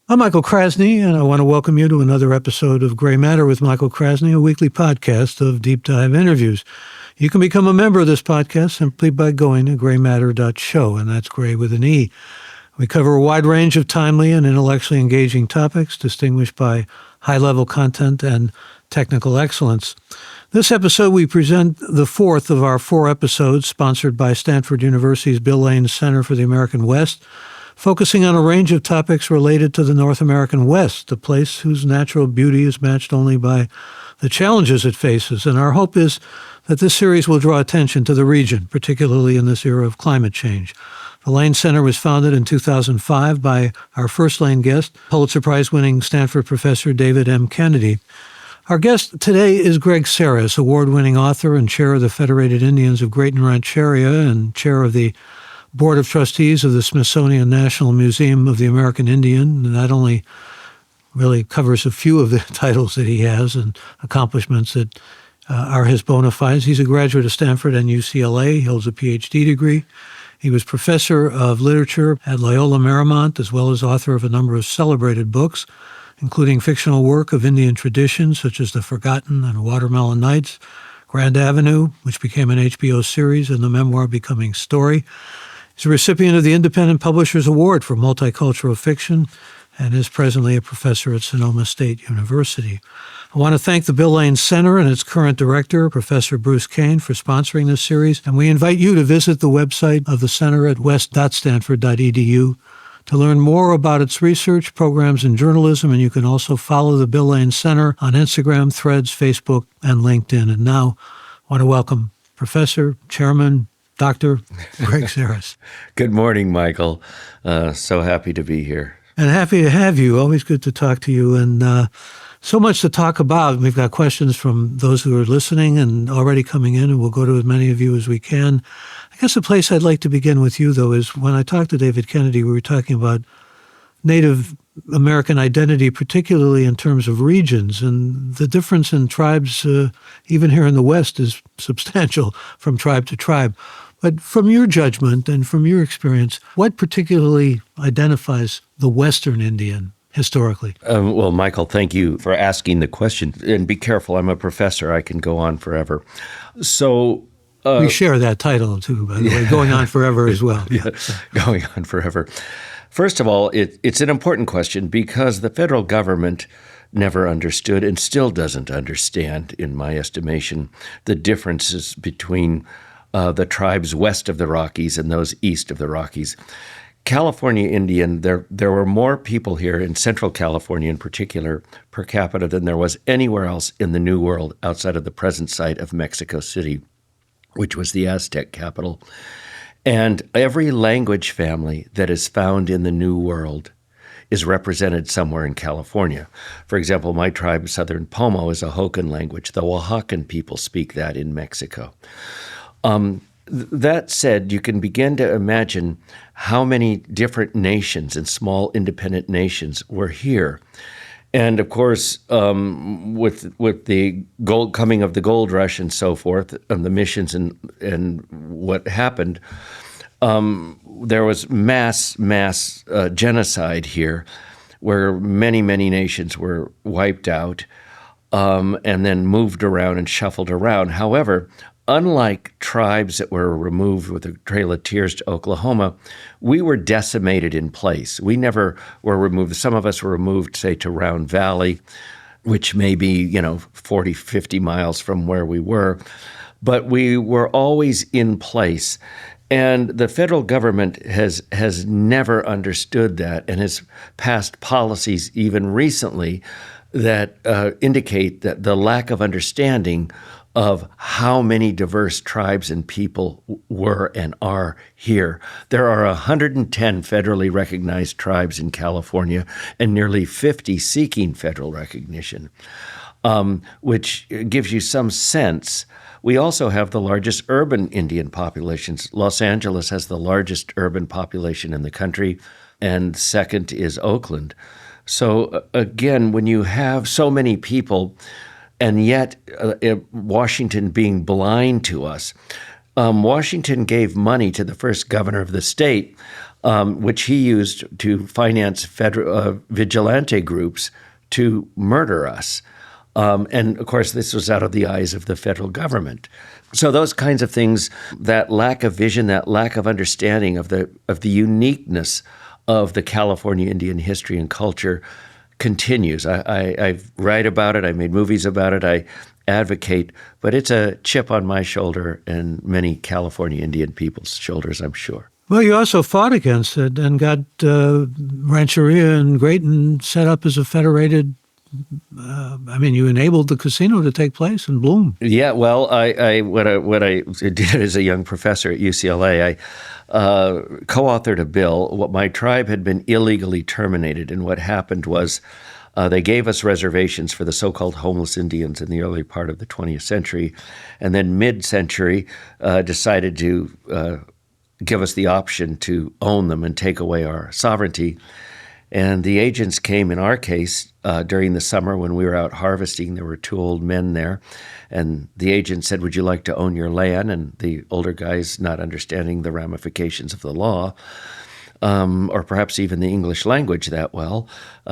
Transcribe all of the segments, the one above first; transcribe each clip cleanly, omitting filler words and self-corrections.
I'm Michael Krasny, and I want to welcome you to another episode of Gray Matter with Michael Krasny, a weekly podcast of deep dive interviews. You can become a member of this podcast simply by going to graymatter.show, and that's gray with an E. We cover a wide range of timely and intellectually engaging topics distinguished by high-level content and technical excellence. This episode, we present the fourth of our 4 episodes sponsored by Stanford University's Bill Lane Center for the American West, focusing on a range of topics related to the North American West, a place whose natural beauty is matched only by the challenges it faces. And our hope is that this series will draw attention to the region, particularly in this era of climate change. The Lane Center was founded in 2005 by our first Lane guest, Pulitzer Prize-winning Stanford professor David M. Kennedy. Our guest today is Greg Sarris, award-winning author and chair of the Federated Indians of Great and Rancheria and chair of the Board of Trustees of the Smithsonian National Museum of the American Indian. And that only really covers a few of the titles that he has and accomplishments that are his bona fides. He's a graduate of Stanford and UCLA. He holds a PhD degree. He was professor of literature at Loyola Marymount, as well as author of a number of celebrated books, including fictional work of Indian traditions such as The Forgotten and Watermelon Nights, Grand Avenue, which became an HBO series, and the memoir Becoming Story. He's a recipient of the Independent Publishers Award for Multicultural Fiction and is presently a professor at Sonoma State University. I want to thank the Bill Lane Center and its current director, Professor Bruce Kane, for sponsoring this series, and we invite you to visit the website of the center at west.stanford.edu to learn more about its research, programs, and journalism, and you can also follow the Bill Lane Center on Instagram, Threads, Facebook, and LinkedIn. And now I want to welcome Professor, Chairman, Dr. Greg Sarris. Good morning, Michael. So happy to be here. And happy to have you. Always good to talk to you. And so much to talk about. We've got questions from those who are listening and already coming in, and we'll go to as many of you as we can. I guess the place I'd like to begin with you, though, is when I talked to David Kennedy, we were talking about Native American identity, particularly in terms of regions. And the difference in tribes, even here in the West, is substantial from tribe to tribe. But from your judgment and from your experience, what particularly identifies the Western Indian historically? Well, Michael, thank you for asking the question. And be careful, I'm a professor. I can go on forever. So we share that title, too, by the way, going on forever as well. Yeah, going on forever. First of all, it's an important question because the federal government never understood and still doesn't understand, in my estimation, the differences between the tribes west of the Rockies and those east of the Rockies. California Indian, there were more people here in Central California in particular per capita than there was anywhere else in the New World outside of the present site of Mexico City, which was the Aztec capital. And every language family that is found in the New World is represented somewhere in California. For example, my tribe, Southern Pomo, is a Hokan language. The Oaxacan people speak that in Mexico. That said, you can begin to imagine how many different nations and small independent nations were here. And of course, with the gold coming of the gold rush and so forth, and the missions and what happened, there was mass genocide here, where many nations were wiped out, and then moved around and shuffled around. However, unlike tribes that were removed with the Trail of Tears to Oklahoma, we were decimated in place. We never were removed. Some of us were removed, say, to Round Valley, which may be, 40, 50 miles from where we were. But we were always in place. And the federal government has never understood that and has passed policies even recently that indicate that the lack of understanding of how many diverse tribes and people were and are here. There are 110 federally recognized tribes in California and nearly 50 seeking federal recognition, which gives you some sense. We also have the largest urban Indian populations. Los Angeles has the largest urban population in the country, and second is Oakland. So again, when you have so many people, and yet Washington being blind to us, Washington gave money to the first governor of the state which he used to finance federal vigilante groups to murder us. And of course, this was out of the eyes of the federal government. So those kinds of things, that lack of vision, that lack of understanding of the uniqueness of the California Indian history and culture continues. I write about it. I made movies about it. I advocate, but it's a chip on my shoulder and many California Indian people's shoulders, I'm sure. Well, you also fought against it and got Rancheria and Grayton set up as a federated. You enabled the casino to take place and bloom. Yeah, well, what I did as a young professor at UCLA, I co-authored a bill. My tribe had been illegally terminated, and what happened was they gave us reservations for the so-called homeless Indians in the early part of the 20th century, and then mid-century decided to give us the option to own them and take away our sovereignty. And the agents came, in our case, during the summer when we were out harvesting. There were two old men there. And the agent said, "Would you like to own your land?" And the older guys, not understanding the ramifications of the law, or perhaps even the English language that well,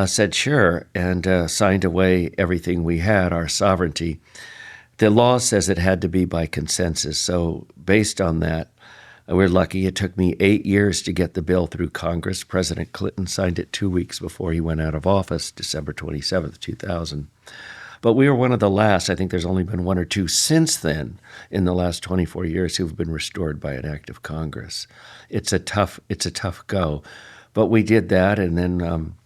said sure, and signed away everything we had, our sovereignty. The law says it had to be by consensus. So based on that, we're lucky. It took me 8 years to get the bill through Congress. President Clinton signed it 2 weeks before he went out of office, December 27th, 2000. But we were one of the last. I think there's only been one or two since then in the last 24 years who've been restored by an act of Congress. It's a tough go. But we did that, and then,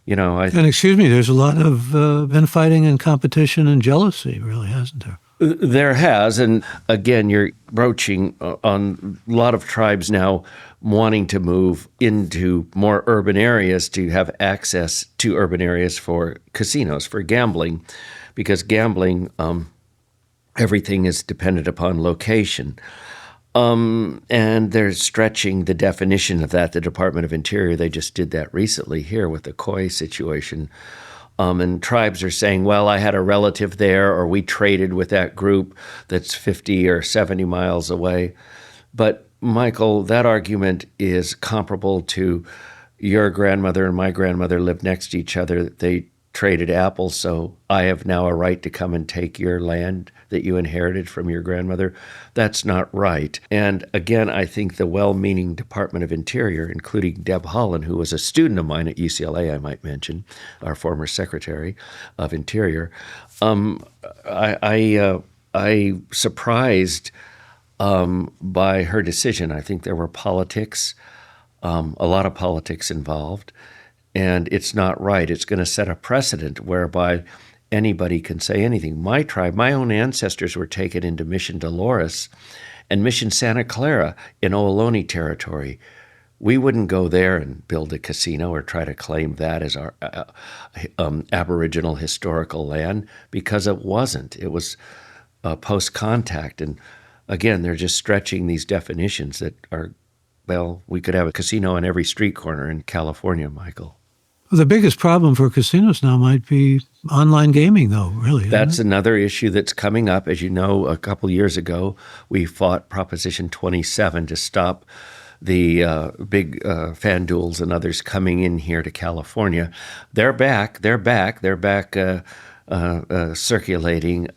And excuse me, there's a lot of infighting and competition and jealousy, really, hasn't there? There has, and again, you're broaching on a lot of tribes now wanting to move into more urban areas to have access to urban areas for casinos, for gambling, because gambling, everything is dependent upon location. And they're stretching the definition of that. The Department of Interior, they just did that recently here with the Koi situation. And tribes are saying, well, I had a relative there, or we traded with that group that's 50 or 70 miles away. But, Michael, that argument is comparable to your grandmother and my grandmother lived next to each other. They traded apples, so I have now a right to come and take your land that you inherited from your grandmother. That's not right. And again, I think the well-meaning Department of Interior, including Deb Haaland, who was a student of mine at UCLA, I might mention, our former Secretary of Interior, I surprised by her decision. I think there were politics, a lot of politics involved, and it's not right. It's going to set a precedent whereby anybody can say anything. My tribe, my own ancestors were taken into Mission Dolores and Mission Santa Clara in Ohlone territory. We wouldn't go there and build a casino or try to claim that as our Aboriginal historical land, because it wasn't. It was post-contact. And again, they're just stretching these definitions that are, well, we could have a casino on every street corner in California, Michael. Well, the biggest problem for casinos now might be online gaming, though, really. That's another issue that's coming up. As you know, a couple years ago, we fought Proposition 27 to stop the big FanDuels and others coming in here to California. They're back circulating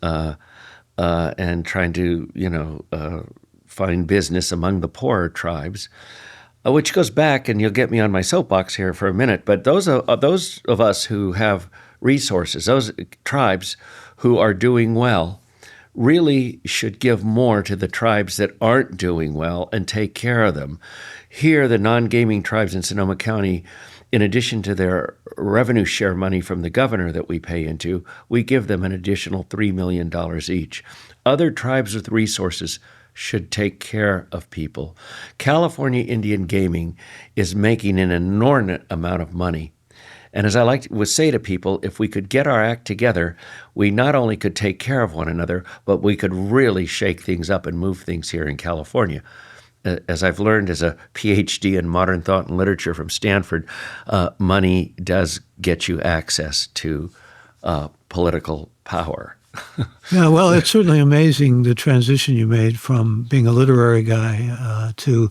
and trying to, find business among the poorer tribes. Which goes back, and you'll get me on my soapbox here for a minute, but those of us who have resources, those tribes who are doing well, really should give more to the tribes that aren't doing well and take care of them. Here, the non-gaming tribes in Sonoma County, in addition to their revenue share money from the governor that we pay into, we give them an additional $3 million each. Other tribes with resources should take care of people. California Indian gaming is making an inordinate amount of money. And as I would say to people, if we could get our act together, we not only could take care of one another, but we could really shake things up and move things here in California. As I've learned as a PhD in modern thought and literature from Stanford, money does get you access to political power. Yeah, well, it's certainly amazing the transition you made from being a literary guy to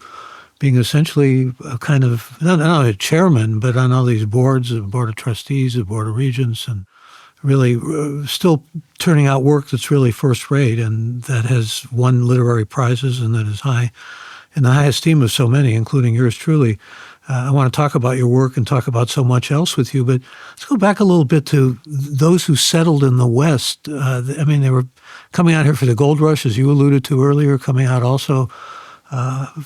being essentially a kind of, not a chairman, but on all these boards, the board of trustees, the board of regents, and really still turning out work that's really first rate and that has won literary prizes and that is high in the high esteem of so many, including yours truly. I want to talk about your work and talk about so much else with you, but let's go back a little bit to those who settled in the West. I mean, they were coming out here for the gold rush, as you alluded to earlier, coming out also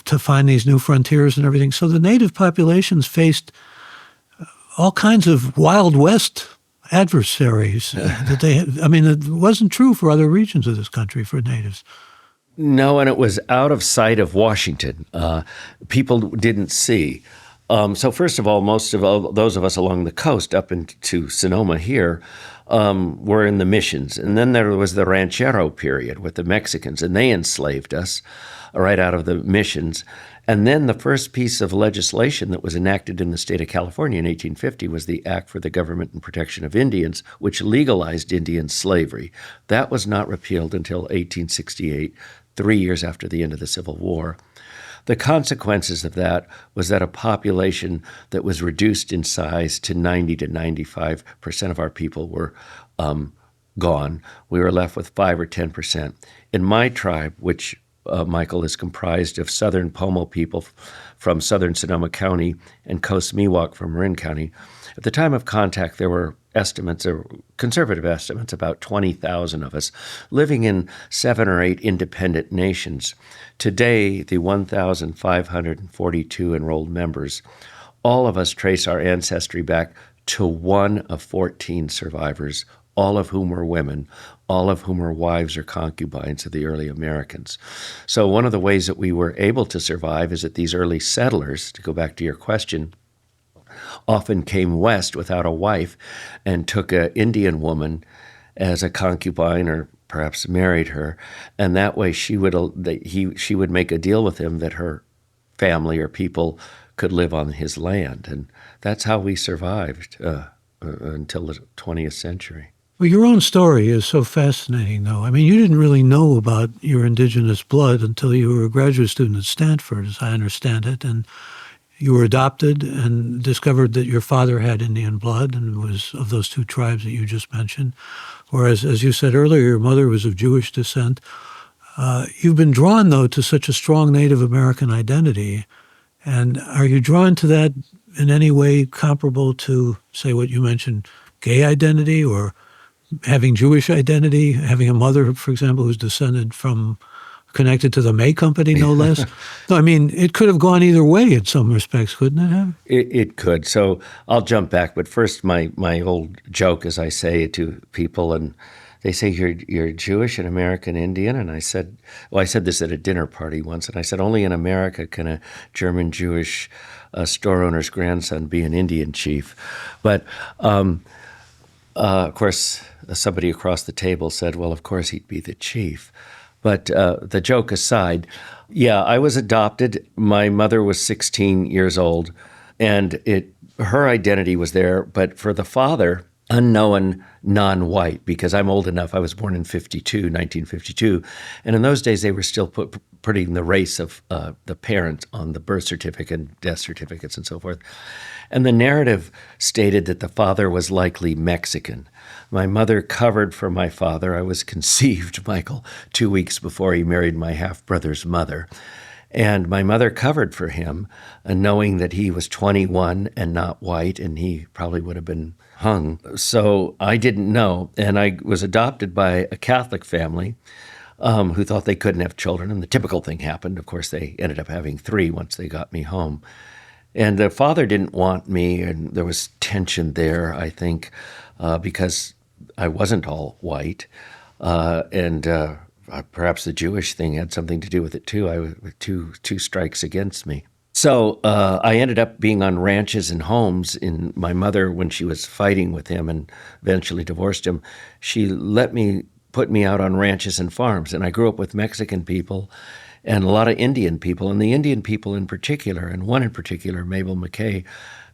to find these new frontiers and everything. So the native populations faced all kinds of Wild West adversaries that they had. I mean, it wasn't true for other regions of this country for natives. No, and it was out of sight of Washington. People didn't see. So first of all, most of those of us along the coast up into Sonoma here were in the missions. And then there was the ranchero period with the Mexicans, and they enslaved us right out of the missions. And then the first piece of legislation that was enacted in the state of California in 1850 was the Act for the Government and Protection of Indians, which legalized Indian slavery. That was not repealed until 1868, 3 years after the end of the Civil War. The consequences of that was that a population that was reduced in size to 90 to 95% of our people were gone. We were left with 5 or 10%. In my tribe, which Michael, is comprised of southern Pomo people from southern Sonoma County and Coast Miwok from Marin County. At the time of contact, there were estimates, or conservative estimates, about 20,000 of us living in 7 or 8 independent nations. Today, the 1,542 enrolled members, all of us trace our ancestry back to one of 14 survivors, all of whom were women, all of whom were wives or concubines of the early Americans. So one of the ways that we were able to survive is that these early settlers, to go back to your question, often came west without a wife and took an Indian woman as a concubine or perhaps married her. And that way she would make a deal with him that her family or people could live on his land. And that's how we survived until the 20th century. Well, your own story is so fascinating, though. I mean, you didn't really know about your indigenous blood until you were a graduate student at Stanford, as I understand it, and you were adopted and discovered that your father had Indian blood and was of those 2 tribes that you just mentioned. Whereas, as you said earlier, your mother was of Jewish descent. You've been drawn, though, to such a strong Native American identity. And are you drawn to that in any way comparable to, say, what you mentioned, gay identity or having Jewish identity, having a mother, for example, who's connected to the May Company, no less? No, I mean, it could have gone either way in some respects, couldn't it have? It could. So I'll jump back. But first, my old joke, as I say to people, and they say, you're Jewish and American Indian? And I said this at a dinner party once, and I said, only in America can a German Jewish store owner's grandson be an Indian chief. But of course, somebody across the table said, well, of course he'd be the chief. But the joke aside, yeah, I was adopted. My mother was 16 years old, and her identity was there. But for the father, unknown, non-white, because I'm old enough. I was born in 1952. And in those days, they were still putting the race of the parent on the birth certificate and death certificates and so forth. And the narrative stated that the father was likely Mexican. My mother covered for my father. I was conceived, Michael, 2 weeks before he married my half-brother's mother. And my mother covered for him, knowing that he was 21 and not white, and he probably would have been hung. So I didn't know. And I was adopted by a Catholic family who thought they couldn't have children. And the typical thing happened. Of course, they ended up having 3 once they got me home. And the father didn't want me, and there was tension there, I think, because I wasn't all white. And perhaps the Jewish thing had something to do with it, too. I was two strikes against me. So I ended up being on ranches and homes. In my mother, when she was fighting with him and eventually divorced him, she put me out on ranches and farms. And I grew up with Mexican people and a lot of Indian people. And the Indian people in particular, and one in particular, Mabel McKay,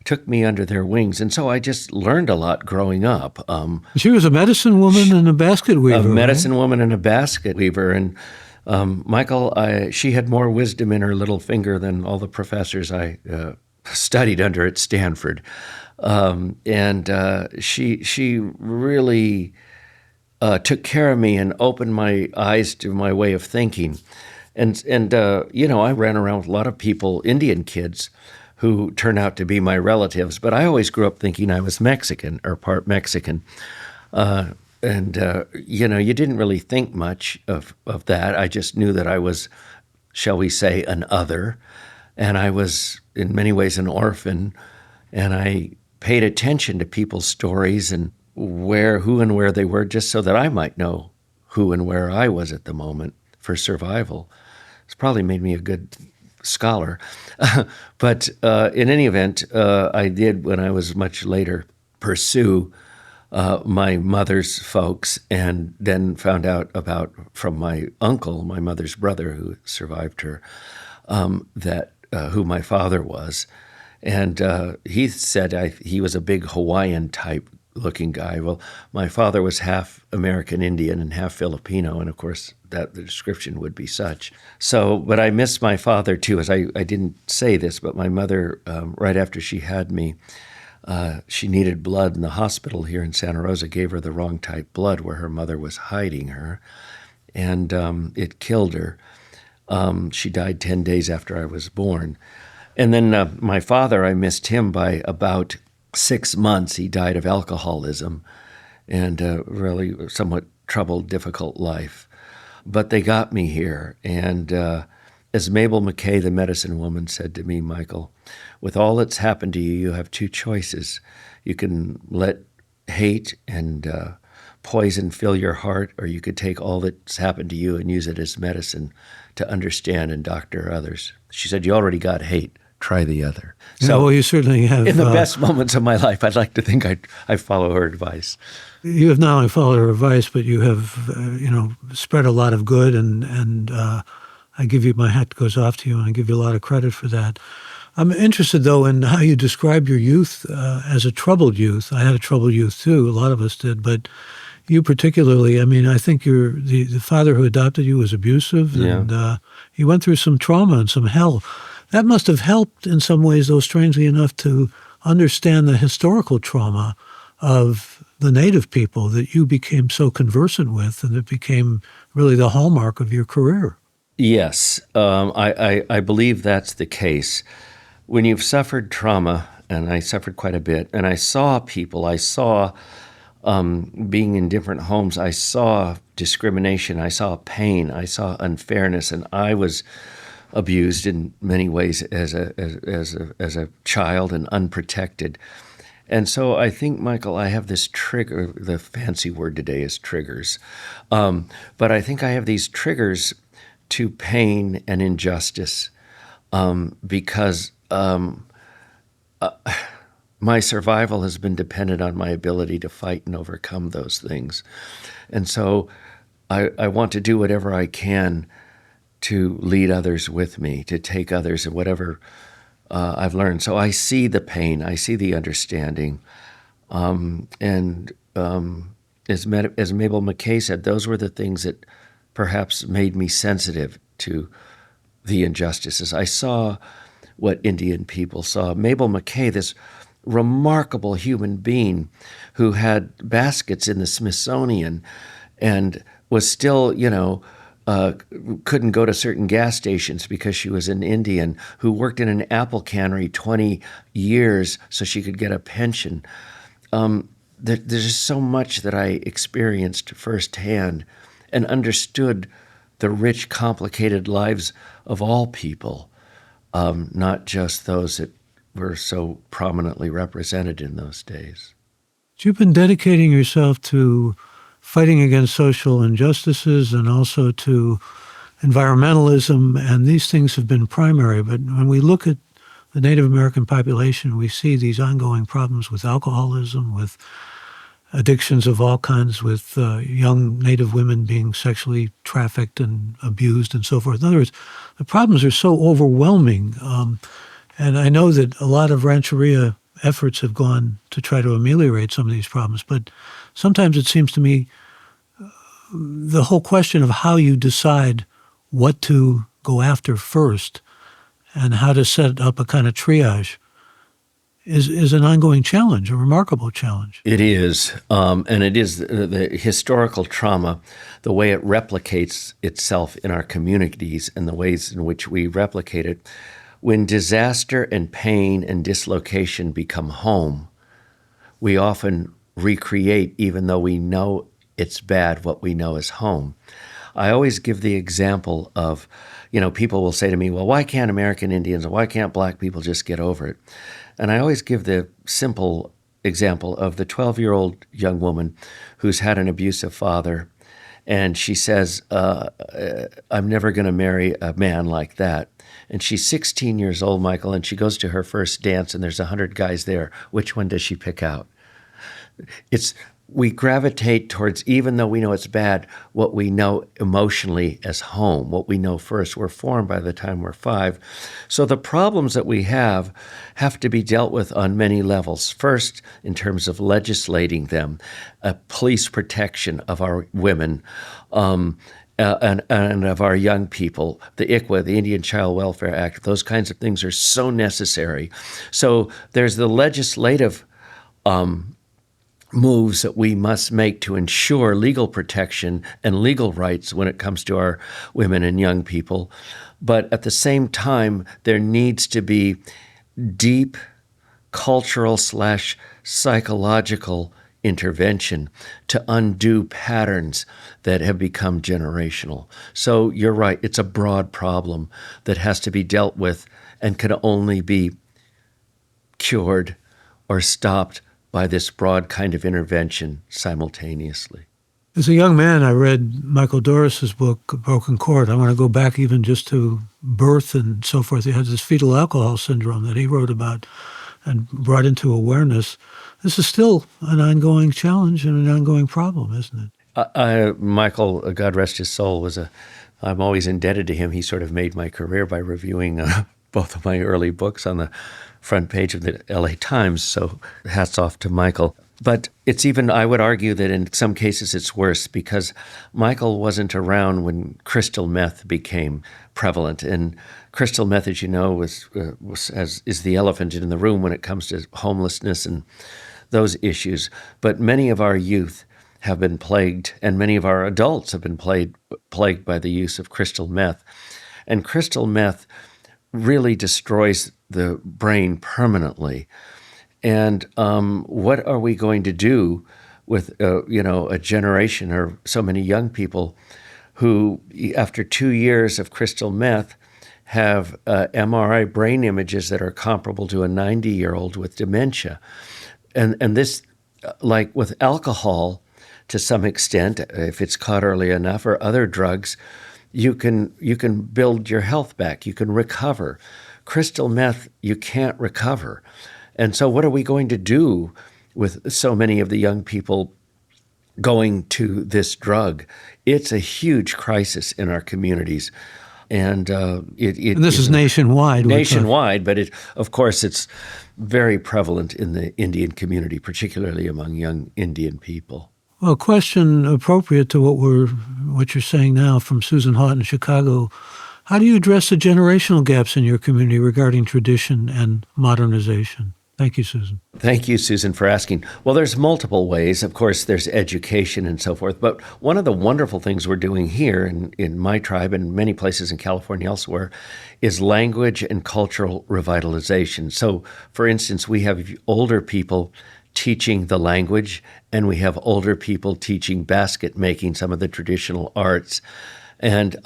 took me under their wings. And so I just learned a lot growing up. She was a medicine woman and a basket weaver. A medicine woman and a basket weaver. And Michael, she had more wisdom in her little finger than all the professors I studied under at Stanford. She really took care of me and opened my eyes to my way of thinking. I ran around with a lot of people, Indian kids, who turned out to be my relatives, but I always grew up thinking I was Mexican or part Mexican. You didn't really think much of that. I just knew that I was, shall we say, an other, and I was in many ways an orphan, and I paid attention to people's stories and who and where they were, just so that I might know who and where I was at the moment for survival. It's probably made me a good scholar. But in any event, I did, when I was much later, pursue my mother's folks, and then found out from my uncle, my mother's brother who survived her, that who my father was. And he said he was a big Hawaiian type looking guy. Well, my father was half American Indian and half Filipino, and of course that the description would be such. So, but I miss my father too, as I didn't say this, but my mother, right after she had me, she needed blood, and the hospital here in Santa Rosa gave her the wrong type blood where her mother was hiding her, and it killed her. She died 10 days after I was born. And then my father, I missed him by about 6 months. He died of alcoholism and really somewhat troubled, difficult life. But they got me here. And as Mabel McKay, the medicine woman, said to me, Michael, with all that's happened to you, you have two choices. You can let hate and poison fill your heart, or you could take all that's happened to you and use it as medicine to understand and doctor others. She said, you already got hate. Try the other. So, well, you certainly have. In the best moments of my life, I'd like to think I follow her advice. You have not only followed her advice, but you have, spread a lot of good, and I give you, my hat goes off to you, and I give you a lot of credit for that. I'm interested, though, in how you describe your youth as a troubled youth. I had a troubled youth, too. A lot of us did, but you particularly, I think the father who adopted you was abusive, and you went through some trauma and some hell. That must have helped in some ways, though, strangely enough, to understand the historical trauma of the native people that you became so conversant with, and it became really the hallmark of your career. Yes, I believe that's the case. When you've suffered trauma, and I suffered quite a bit, and I saw people, being in different homes, I saw discrimination, I saw pain, I saw unfairness, and I was abused in many ways as a child and unprotected. And so I think, Michael, I have this trigger. The fancy word today is triggers. But I think I have these triggers to pain and injustice because my survival has been dependent on my ability to fight and overcome those things. And so I want to do whatever I can to lead others with me, to take others and whatever I've learned. So I see the pain, I see the understanding. As Mabel McKay said, those were the things that perhaps made me sensitive to the injustices. I saw what Indian people saw. Mabel McKay, this remarkable human being who had baskets in the Smithsonian and was still, couldn't go to certain gas stations because she was an Indian, who worked in an apple cannery 20 years so she could get a pension. There's just so much that I experienced firsthand and understood the rich, complicated lives of all people, not just those that were so prominently represented in those days. You've been dedicating yourself to fighting against social injustices and also to environmentalism, and these things have been primary. But when we look at the Native American population, we see these ongoing problems with alcoholism, with addictions of all kinds, with young Native women being sexually trafficked and abused and so forth. In other words, the problems are so overwhelming. And I know that a lot of Rancheria efforts have gone to try to ameliorate some of these problems, but sometimes it seems to me the whole question of how you decide what to go after first and how to set up a kind of triage is an ongoing challenge, a remarkable challenge. It is, and it is the historical trauma, the way it replicates itself in our communities and the ways in which we replicate it. When disaster and pain and dislocation become home, we often recreate, even though we know it's bad, what we know is home. I always give the example of, people will say to me, well, why can't American Indians, why can't Black people just get over it? And I always give the simple example of the 12-year-old young woman who's had an abusive father, and she says, I'm never going to marry a man like that. And she's 16 years old, Michael, and she goes to her first dance, and there's 100 guys there. Which one does she pick out? We gravitate towards, even though we know it's bad, what we know emotionally as home, what we know first. We're formed by the time we're 5. So the problems that we have to be dealt with on many levels. First, in terms of legislating them, police protection of our women, and of our young people, the ICWA, the Indian Child Welfare Act, those kinds of things are so necessary. So there's the legislative moves that we must make to ensure legal protection and legal rights when it comes to our women and young people. But at the same time, there needs to be deep cultural/psychological intervention to undo patterns that have become generational. So you're right, it's a broad problem that has to be dealt with and can only be cured or stopped by this broad kind of intervention simultaneously. As a young man, I read Michael Doris's book, Broken Court. I want to go back even just to birth and so forth. He had this fetal alcohol syndrome that he wrote about and brought into awareness. This is still an ongoing challenge and an ongoing problem, isn't it? Michael, God rest his soul, I'm always indebted to him. He sort of made my career by reviewing both of my early books on the front page of the LA Times, so hats off to Michael. But it's even, I would argue that in some cases it's worse because Michael wasn't around when crystal meth became prevalent. And crystal meth, as you know, is the elephant in the room when it comes to homelessness and those issues. But many of our youth have been plagued, and many of our adults have been plagued by the use of crystal meth. And crystal meth really destroys the brain permanently. And what are we going to do with a generation or so many young people who, after 2 years of crystal meth, have MRI brain images that are comparable to a 90-year-old with dementia? And this, like with alcohol, to some extent, if it's caught early enough, or other drugs, you can build your health back. You can recover. Crystal meth, you can't recover. And so what are we going to do with so many of the young people going to this drug? It's a huge crisis in our communities. And and this is nationwide. Nationwide, but of course it's very prevalent in the Indian community, particularly among young Indian people. Well, a question appropriate to what you're saying now from Susan Haught in Chicago. How do you address the generational gaps in your community regarding tradition and modernization? Thank you, Susan. Thank you, Susan, for asking. Well, there's multiple ways. Of course, there's education and so forth. But one of the wonderful things we're doing here in my tribe and many places in California elsewhere is language and cultural revitalization. So, for instance, we have older people teaching the language, and we have older people teaching basket making, some of the traditional arts. And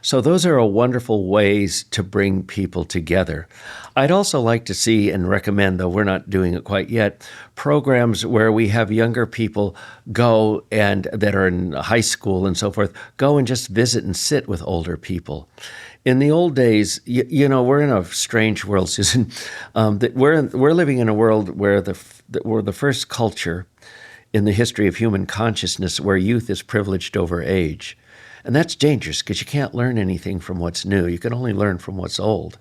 so those are wonderful ways to bring people together. I'd also like to see and recommend, though we're not doing it quite yet, programs where we have younger people go and that are in high school and so forth, go and just visit and sit with older people. In the old days, we're in a strange world, Susan. We're living in a world where we're the first culture in the history of human consciousness where youth is privileged over age. And that's dangerous because you can't learn anything from what's new. You can only learn from what's old.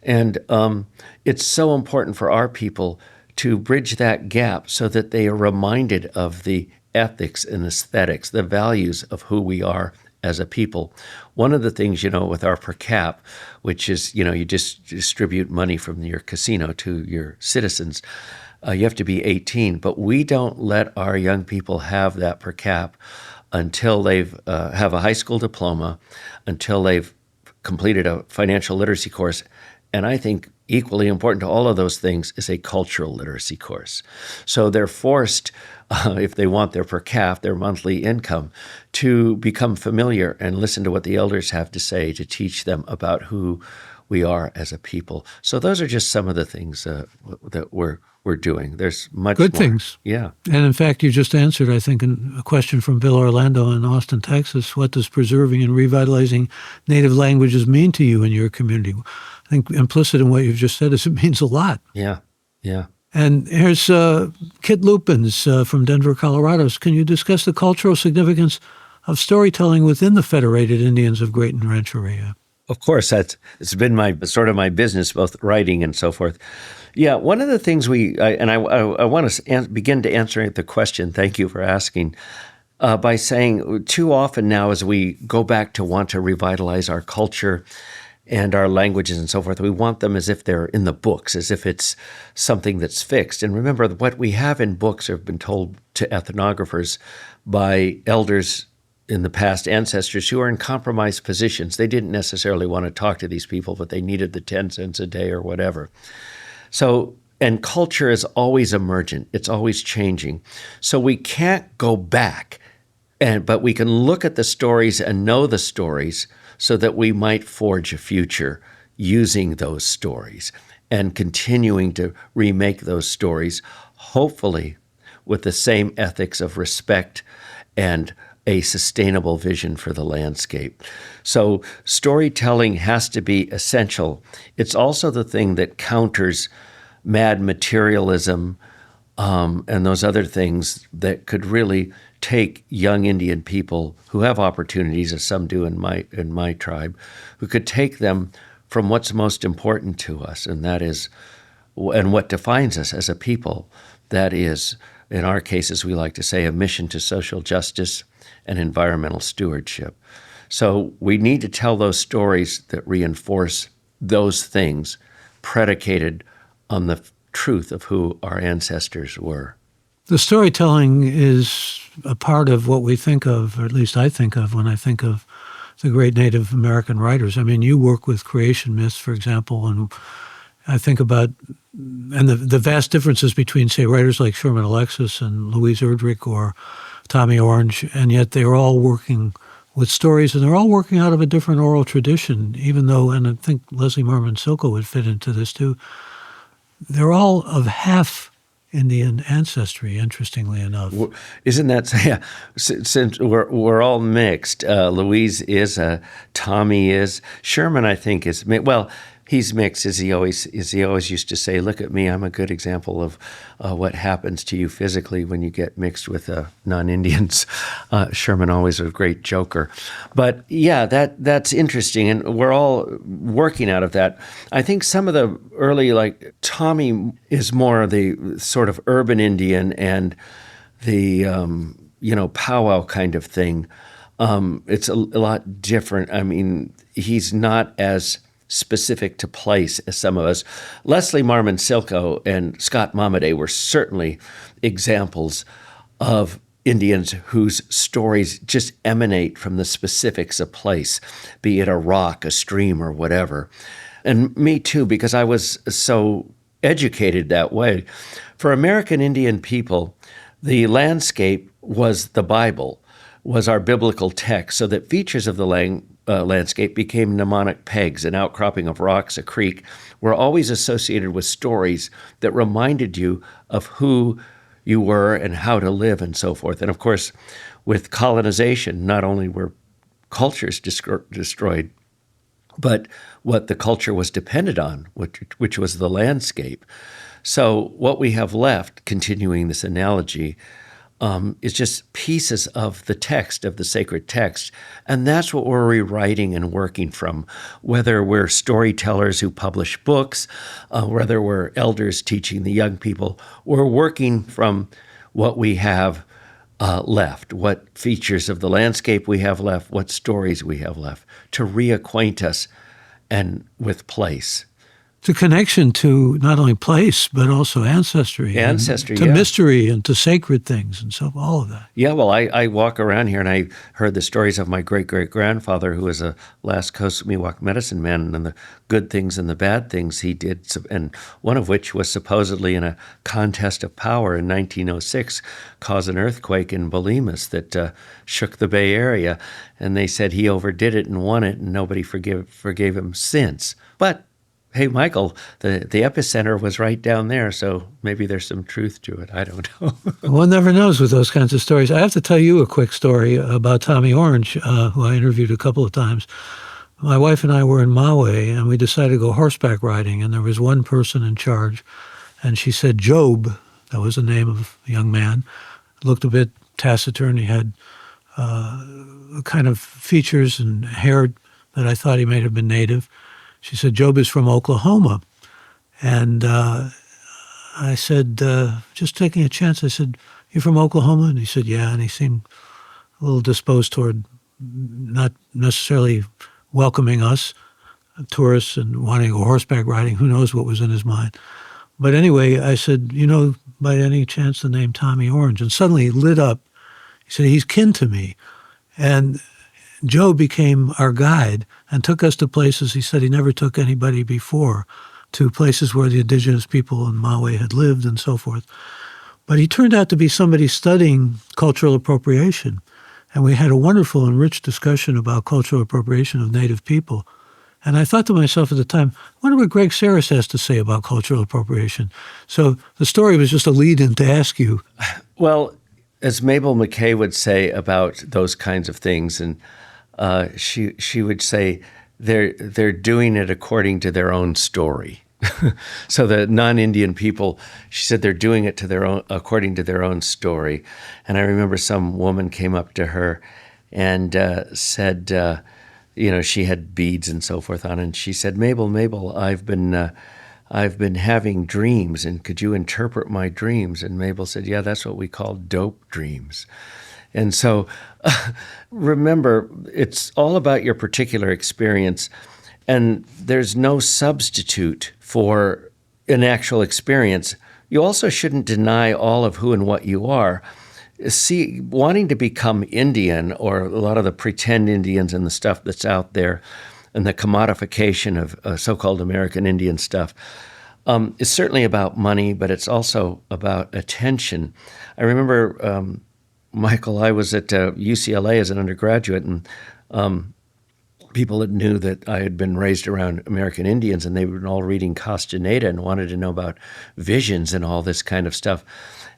And it's so important for our people to bridge that gap so that they are reminded of the ethics and aesthetics, the values of who we are as a people. One of the things, with our per cap, which is, you just distribute money from your casino to your citizens, you have to be 18, but we don't let our young people have that per cap until they've have a high school diploma, until they've completed a financial literacy course. And I think equally important to all of those things is a cultural literacy course. So they're forced, if they want their per cap, their monthly income, to become familiar and listen to what the elders have to say, to teach them about who we are as a people. So those are just some of the things that we're doing. There's much Good more. things. Yeah. And in fact, you just answered, I think, a question from Bill Orlando in Austin, Texas. What does preserving and revitalizing native languages mean to you and your community? I think implicit in what you've just said is it means a lot. Yeah. Yeah. And here's Kit Lupins from Denver, Colorado. Can you discuss the cultural significance of storytelling within the Federated Indians of Great and Rancheria? Of course, it's been my business, both writing and so forth. Yeah, one of the things I want to begin to answer the question. Thank you for asking. By saying too often now, as we go back to want to revitalize our culture and our languages and so forth, we want them as if they're in the books, as if it's something that's fixed. And remember, what we have in books have been told to ethnographers by elders in the past, ancestors who are in compromised positions. They didn't necessarily want to talk to these people, but they needed the 10 cents a day or whatever. So, and culture is always emergent. It's always changing. So we can't go back, but we can look at the stories and know the stories so that we might forge a future using those stories and continuing to remake those stories, hopefully with the same ethics of respect and a sustainable vision for the landscape. So storytelling has to be essential. It's also the thing that counters mad materialism and those other things that could really take young Indian people who have opportunities, as some do in my tribe, who could take them from what's most important to us, and that is, and what defines us as a people. That is, in our cases, we like to say, a mission to social justice and environmental stewardship. So we need to tell those stories that reinforce those things predicated on the truth of who our ancestors were. The storytelling is a part of what we think of, or at least I think of when I think of the great Native American writers. I mean, you work with creation myths, for example, and I think about the vast differences between, say, writers like Sherman Alexis and Louise Erdrich or Tommy Orange, and yet they're all working with stories, and they're all working out of a different oral tradition, even though, and I think Leslie Merman Silko would fit into this too, they're all of half Indian ancestry, interestingly enough. Isn't that, yeah, since we're all mixed, Louise is, Tommy is, Sherman I think is, well, he's mixed, as he always used to say, look at me, I'm a good example of what happens to you physically when you get mixed with non-Indians. Sherman always a great joker. But yeah, that's interesting, and we're all working out of that. I think some of the early, like Tommy is more of the sort of urban Indian and the, powwow kind of thing. It's a lot different. I mean, he's not as specific to place as some of us. Leslie Marmon Silko and Scott Momaday were certainly examples of Indians whose stories just emanate from the specifics of place, be it a rock, a stream, or whatever. And me too, because I was so educated that way. For American Indian people, the landscape was the Bible, was our biblical text, so that features of the landscape became mnemonic pegs. An outcropping of rocks, a creek, were always associated with stories that reminded you of who you were and how to live and so forth. And of course, with colonization, not only were cultures destroyed, but what the culture was dependent on, which was the landscape. So what we have left, continuing this analogy, is just pieces of the text, of the sacred text. And that's what we're rewriting and working from, whether we're storytellers who publish books, whether we're elders teaching the young people, we're working from what we have left, what features of the landscape we have left, what stories we have left, to reacquaint us and with place. It's a connection to not only place, but also ancestry. Ancestry, to yeah. mystery and to sacred things and so all of that. Yeah, well, I walk around here and I heard the stories of my great-great-grandfather who was a last Coast Miwok medicine man and the good things and the bad things he did, and one of which was supposedly in a contest of power in 1906 cause an earthquake in Bolimas that shook the Bay Area. And they said he overdid it and won it and nobody forgave him since. But hey, Michael, the epicenter was right down there, so maybe there's some truth to it. I don't know. One never knows with those kinds of stories. I have to tell you a quick story about Tommy Orange, who I interviewed a couple of times. My wife and I were in Maui, and we decided to go horseback riding, and there was one person in charge, and she said Job, that was the name of a young man, looked a bit taciturn. He had kind of features and hair that I thought he may have been native. She said, Job is from Oklahoma. And I said, just taking a chance, I said, you from Oklahoma? And he said, yeah. And he seemed a little disposed toward not necessarily welcoming us, tourists, and wanting to go horseback riding. Who knows what was in his mind. But anyway, I said, you know, by any chance, the name Tommy Orange? And suddenly he lit up. He said, he's kin to me. And Joe became our guide and took us to places he said he never took anybody before, to places where the indigenous people in Maui had lived and so forth. But he turned out to be somebody studying cultural appropriation. And we had a wonderful and rich discussion about cultural appropriation of Native people. And I thought to myself at the time, I wonder what Greg Sarris has to say about cultural appropriation. So the story was just a lead-in to ask you. Well, as Mabel McKay would say about those kinds of things, and she would say they're doing it according to their own story. So the non-Indian people, she said they're doing it according to their own story. And I remember some woman came up to her and said, she had beads and so forth on, and she said, Mabel, I've been having dreams, and could you interpret my dreams? And Mabel said, yeah, that's what we call dope dreams. And so remember, it's all about your particular experience, and there's no substitute for an actual experience. You also shouldn't deny all of who and what you are. See, wanting to become Indian, or a lot of the pretend Indians and the stuff that's out there, and the commodification of so-called American Indian stuff, is certainly about money, but it's also about attention. I remember, Michael, I was at UCLA as an undergraduate, and people that knew that I had been raised around American Indians, and they were all reading Castaneda and wanted to know about visions and all this kind of stuff.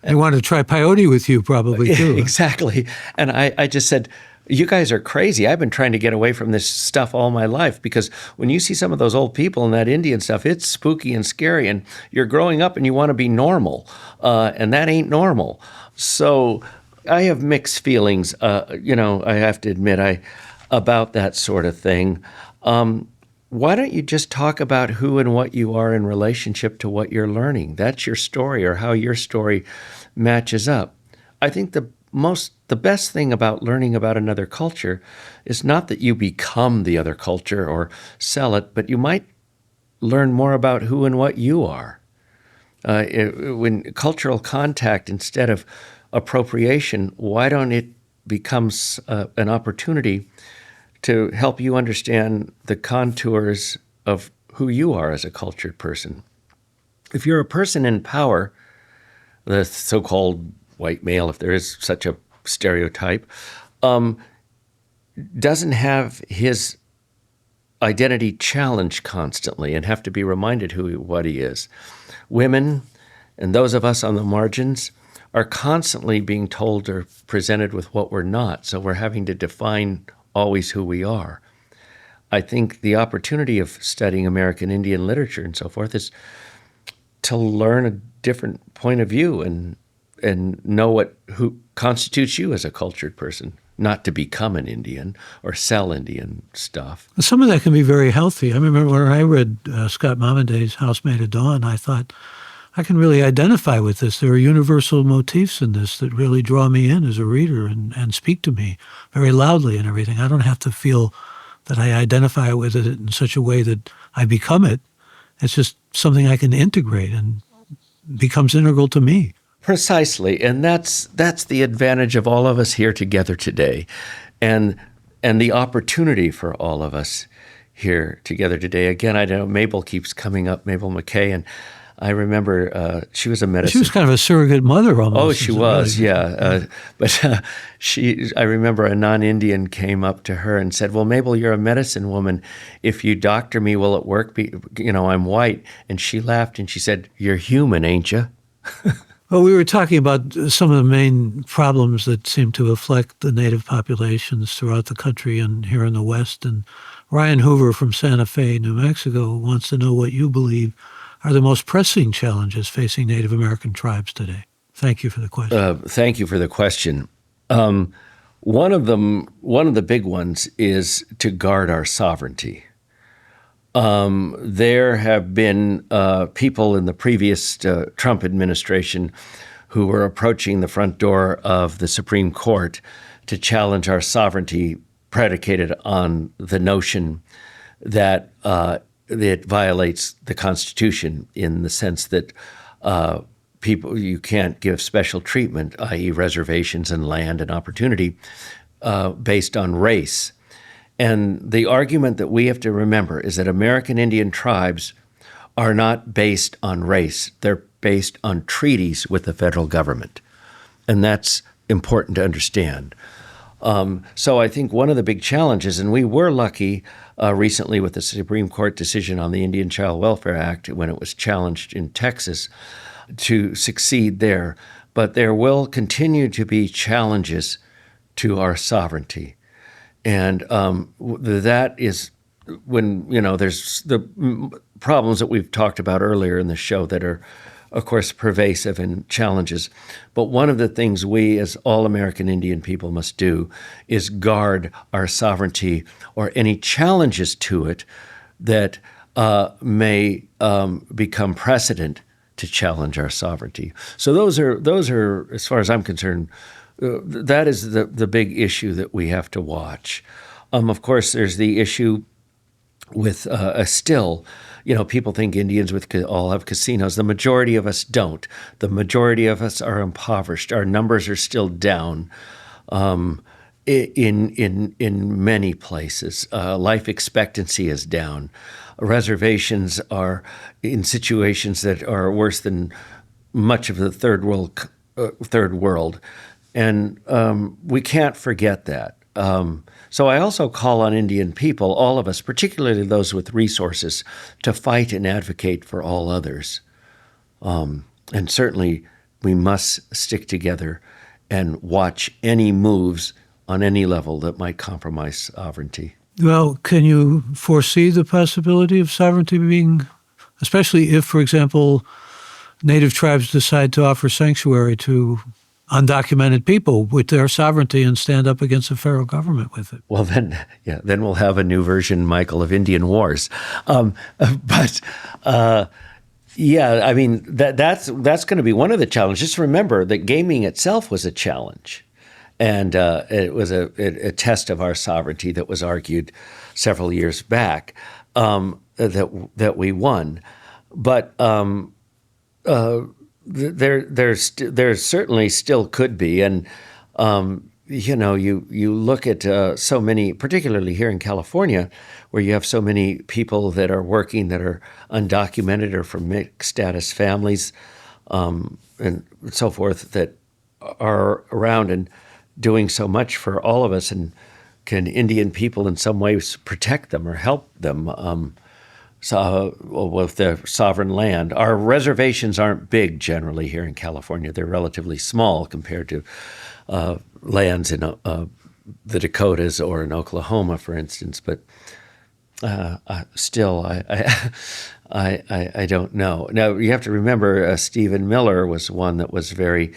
They wanted to try peyote with you probably too. Exactly. And I just said, you guys are crazy. I've been trying to get away from this stuff all my life, because when you see some of those old people and that Indian stuff, it's spooky and scary, and you're growing up and you want to be normal, and that ain't normal. So I have mixed feelings, I have to admit, about that sort of thing. Why don't you just talk about who and what you are in relationship to what you're learning? That's your story, or how your story matches up. I think the best thing about learning about another culture is not that you become the other culture or sell it, but you might learn more about who and what you are. When cultural contact instead of appropriation, why don't it becomes an opportunity to help you understand the contours of who you are as a cultured person? If you're a person in power, the so-called white male, if there is such a stereotype, doesn't have his identity challenged constantly and have to be reminded what he is. Women and those of us on the margins are constantly being told or presented with what we're not, so we're having to define always who we are. I think the opportunity of studying American Indian literature and so forth is to learn a different point of view and know who constitutes you as a cultured person, not to become an Indian or sell Indian stuff. Some of that can be very healthy. I remember when I read Scott Momanday's Housemaid of Dawn, I thought, I can really identify with this. There are universal motifs in this that really draw me in as a reader and speak to me very loudly and everything. I don't have to feel that I identify with it in such a way that I become it. It's just something I can integrate and becomes integral to me. Precisely, and that's the advantage of all of us here together today, and the opportunity for all of us here together today. Again, I know Mabel keeps coming up, Mabel McKay, and I remember she was a medicine. She was kind of a surrogate mother almost. Oh, she was, really? yeah. But I remember a non-Indian came up to her and said, "Well, Mabel, you're a medicine woman. If you doctor me, will it work? I'm white." And she laughed and she said, "You're human, ain't you?" Well, we were talking about some of the main problems that seem to afflict the native populations throughout the country and here in the West. And Ryan Hoover from Santa Fe, New Mexico, wants to know what you believe are the most pressing challenges facing Native American tribes today. Thank you for the question. Thank you for the question. One of the big ones is to guard our sovereignty. There have been people in the previous Trump administration who were approaching the front door of the Supreme Court to challenge our sovereignty, predicated on the notion that it violates the Constitution in the sense that you can't give special treatment, i.e. reservations and land and opportunity, based on race. And the argument that we have to remember is that American Indian tribes are not based on race. They're based on treaties with the federal government. And that's important to understand. So I think one of the big challenges, and we were lucky recently with the Supreme Court decision on the Indian Child Welfare Act when it was challenged in Texas, to succeed there. But there will continue to be challenges to our sovereignty. And that is when, there's the problems that we've talked about earlier in the show that are, of course, pervasive and challenges. But one of the things we as all American Indian people must do is guard our sovereignty or any challenges to it that may become precedent to challenge our sovereignty. So those are, as far as I'm concerned, that is the big issue that we have to watch. Of course, there's the issue with still, people think Indians all have casinos. The majority of us don't. The majority of us are impoverished. Our numbers are still down in many places. Life expectancy is down. Reservations are in situations that are worse than much of the third world. And we can't forget that. So I also call on Indian people, all of us, particularly those with resources, to fight and advocate for all others. And certainly we must stick together and watch any moves on any level that might compromise sovereignty. Well, can you foresee the possibility of sovereignty being, especially if, for example, Native tribes decide to offer sanctuary to undocumented people with their sovereignty and stand up against the federal government with it? Well, then we'll have a new version, Michael, of Indian Wars. That's going to be one of the challenges. Just remember that gaming itself was a challenge. And it was a test of our sovereignty that was argued several years back that we won. But there certainly still could be. And, you look at so many, particularly here in California, where you have so many people that are working that are undocumented or from mixed status families and so forth that are around and doing so much for all of us, and can Indian people in some ways protect them or help them with their sovereign land? Our reservations aren't big generally here in California. They're relatively small compared to lands in the Dakotas or in Oklahoma, for instance. But still, I don't know. Now, you have to remember Stephen Miller was one that was very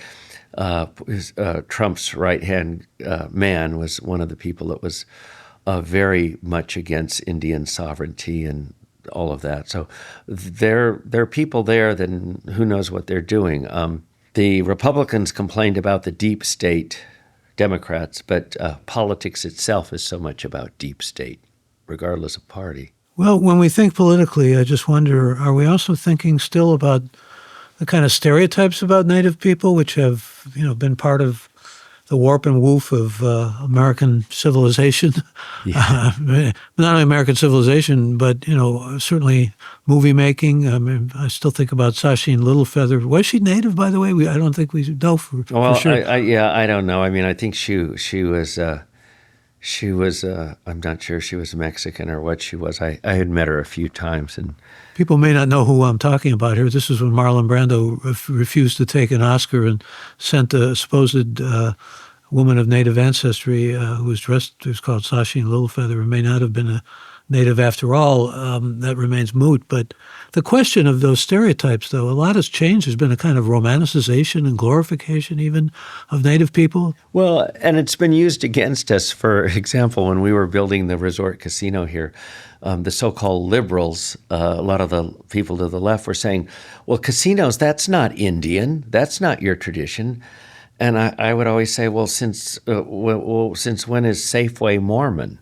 Trump's right-hand man, was one of the people that was very much against Indian sovereignty and all of that. So there are people there, then who knows what they're doing. The Republicans complained about the deep state Democrats, but politics itself is so much about deep state, regardless of party. Well, when we think politically, I just wonder, are we also thinking still about the kind of stereotypes about Native people, which have, been part of the warp and woof of American civilization? Yeah. Not only American civilization, but, certainly movie making. I mean, I still think about Sacheen Littlefeather. Was she Native, by the way? I don't think we know for sure. I don't know. I mean, I think she was. She was, I'm not sure she was Mexican or what she was. I had met her a few times. And people may not know who I'm talking about here. This is when Marlon Brando refused to take an Oscar and sent a supposed woman of Native ancestry who was called Sacheen Littlefeather, and may not have been a Native after all. That remains moot. But the question of those stereotypes, though, a lot has changed. There's been a kind of romanticization and glorification even of Native people. Well, and it's been used against us. For example, when we were building the resort casino here, the so-called liberals, a lot of the people to the left were saying, well, casinos, that's not Indian. That's not your tradition. And I would always say, well, since when is Safeway Mormon?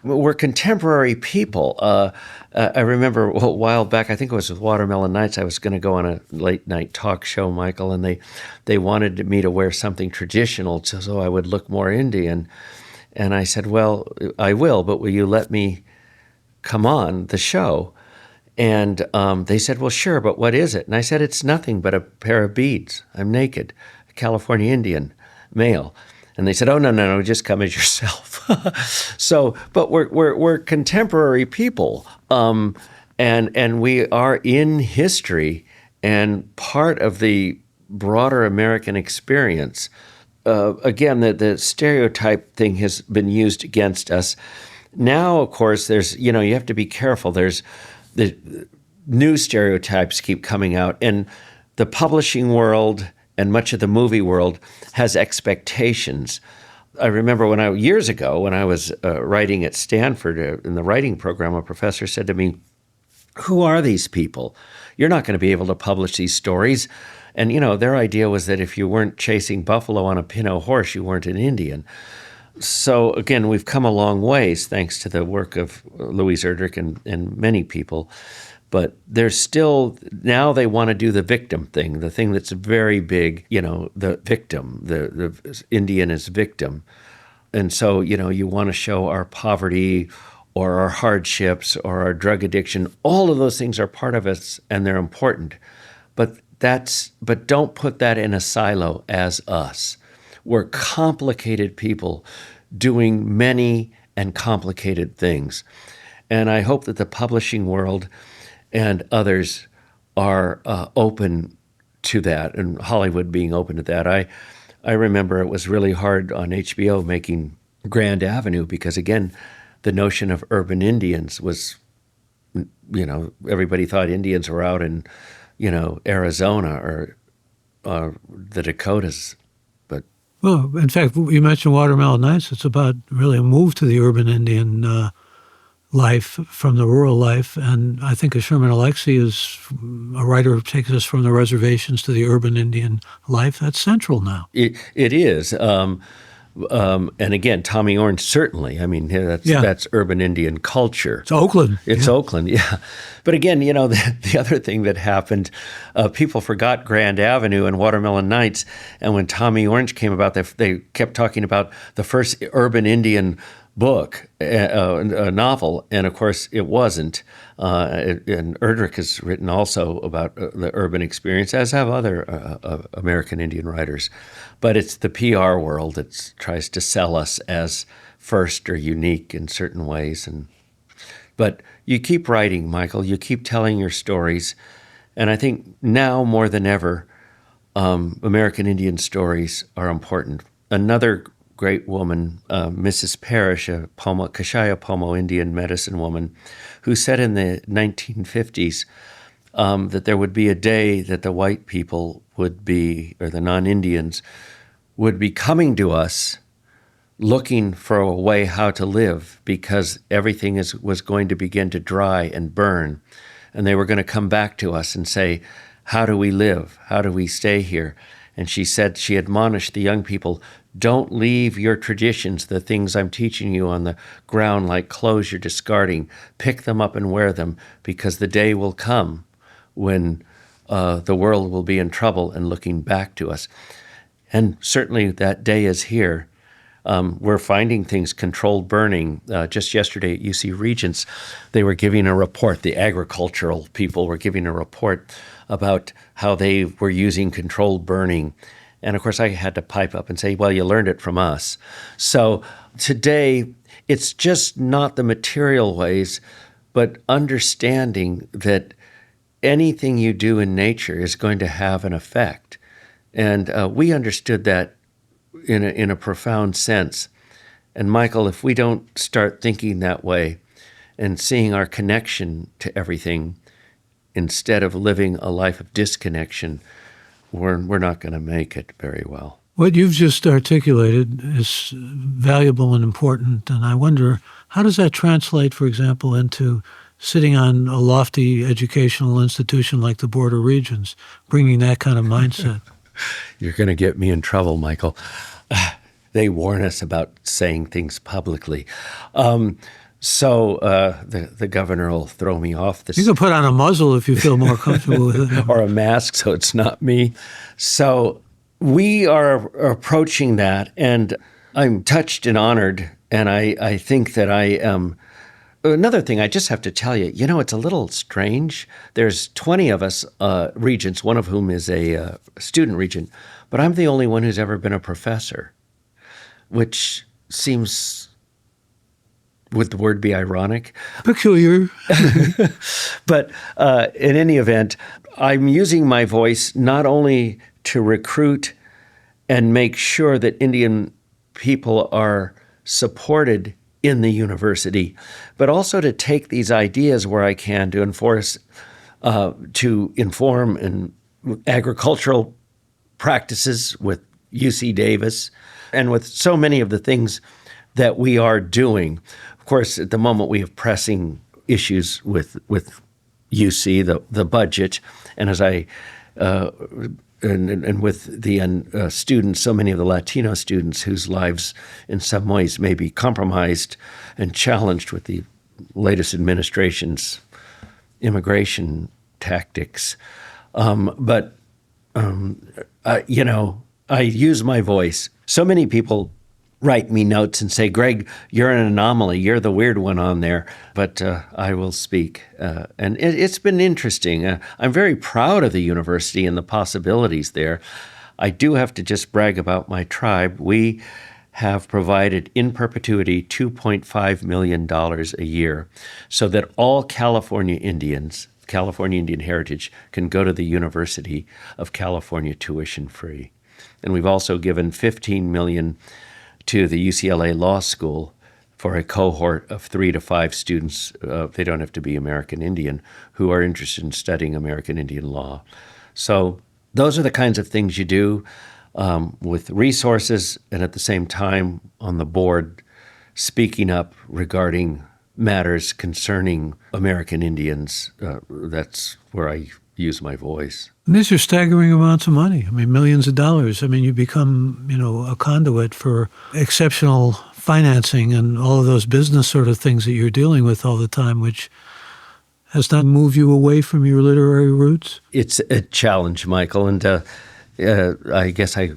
We're contemporary people. I remember a while back, I think it was with Watermelon Nights, I was going to go on a late night talk show, Michael, and they wanted me to wear something traditional so I would look more Indian. And I said, well, I will, but will you let me come on the show? And they said, well, sure, but what is it? And I said, it's nothing but a pair of beads. I'm naked, a California Indian, male. And they said, "Oh, no, just come as yourself." But we're contemporary people, and we are in history and part of the broader American experience. Again, the stereotype thing has been used against us. Now, of course, there's you have to be careful. There's the new stereotypes keep coming out, and the publishing world and much of the movie world has expectations. I remember years ago when I was writing at Stanford in the writing program, a professor said to me, "Who are these people? You're not going to be able to publish these stories." And their idea was that if you weren't chasing buffalo on a Pinot horse, you weren't an Indian. So again, we've come a long ways thanks to the work of Louise Erdrich and many people. But there's still, now they want to do the victim thing, the thing that's very big, the victim, the Indian is victim. And so, you want to show our poverty or our hardships or our drug addiction. All of those things are part of us and they're important. But don't put that in a silo as us. We're complicated people doing many and complicated things. And I hope that the publishing world and others are open to that, and Hollywood being open to that. I remember it was really hard on HBO making Grand Avenue because, again, the notion of urban Indians was, everybody thought Indians were out in, Arizona or the Dakotas. But well, in fact, you mentioned Watermelon Nights. It's about really a move to the urban Indian life from the rural life. And I think Sherman Alexie is a writer who takes us from the reservations to the urban Indian life. That's central now. It is. And again, Tommy Orange, certainly. I mean, that's urban Indian culture. It's Oakland. It's Oakland, yeah. But again, the other thing that happened, people forgot Grand Avenue and Watermelon Nights. And when Tommy Orange came about, they kept talking about the first urban Indian book, a novel, and of course it wasn't. And Erdrich has written also about the urban experience, as have other American Indian writers. But it's the PR world that tries to sell us as first or unique in certain ways. But you keep writing, Michael. You keep telling your stories. And I think now more than ever, American Indian stories are important. Another great woman, Mrs. Parrish, a Kashaya Pomo Indian medicine woman, who said in the 1950s that there would be a day that the white people would be, or the non-Indians, would be coming to us looking for a way how to live because everything was going to begin to dry and burn. And they were going to come back to us and say, how do we live? How do we stay here? And she said, she admonished the young people, don't leave your traditions, the things I'm teaching you on the ground, like clothes you're discarding. Pick them up and wear them, because the day will come when the world will be in trouble and looking back to us. And certainly that day is here. We're finding things, controlled burning. Just yesterday at UC Regents, they were giving a report, the agricultural people were giving a report about how they were using controlled burning. And of course, I had to pipe up and say, well, you learned it from us. So today, it's just not the material ways, but understanding that anything you do in nature is going to have an effect. And we understood that in a profound sense. And Michael, if we don't start thinking that way and seeing our connection to everything instead of living a life of disconnection, we're not going to make it very well. What you've just articulated is valuable and important, and I wonder, how does that translate, for example, into sitting on a lofty educational institution like the Board of Regents, bringing that kind of mindset? You're going to get me in trouble, Michael. They warn us about saying things publicly. So the governor will throw me off this. You can put on a muzzle if you feel more comfortable with it. Or a mask so it's not me. So we are approaching that, and I'm touched and honored, and I think that I am. Another thing I just have to tell you, it's a little strange. There's 20 of us regents, one of whom is a student regent, but I'm the only one who's ever been a professor, which seems, would the word be ironic? Peculiar. But in any event, I'm using my voice not only to recruit and make sure that Indian people are supported in the university, but also to take these ideas where I can to inform in agricultural practices with UC Davis and with so many of the things that we are doing. Of course, at the moment we have pressing issues with UC, the budget, and as I and with the students, so many of the Latino students whose lives in some ways may be compromised and challenged with the latest administration's immigration tactics. I use my voice. So many people write me notes and say, Greg, you're an anomaly. You're the weird one on there. But I will speak. And it's been interesting. I'm very proud of the university and the possibilities there. I do have to just brag about my tribe. We have provided in perpetuity $2.5 million a year so that all California Indians, California Indian heritage, can go to the University of California tuition free. And we've also given $15 million to the UCLA Law School for a cohort of 3 to 5 students, they don't have to be American Indian, who are interested in studying American Indian law. So those are the kinds of things you do with resources, and at the same time on the board speaking up regarding matters concerning American Indians. That's where I use my voice. And these are staggering amounts of money. I mean, millions of dollars. I mean, you become, a conduit for exceptional financing and all of those business sort of things that you're dealing with all the time, which has not moved you away from your literary roots? It's a challenge, Michael, and I guess I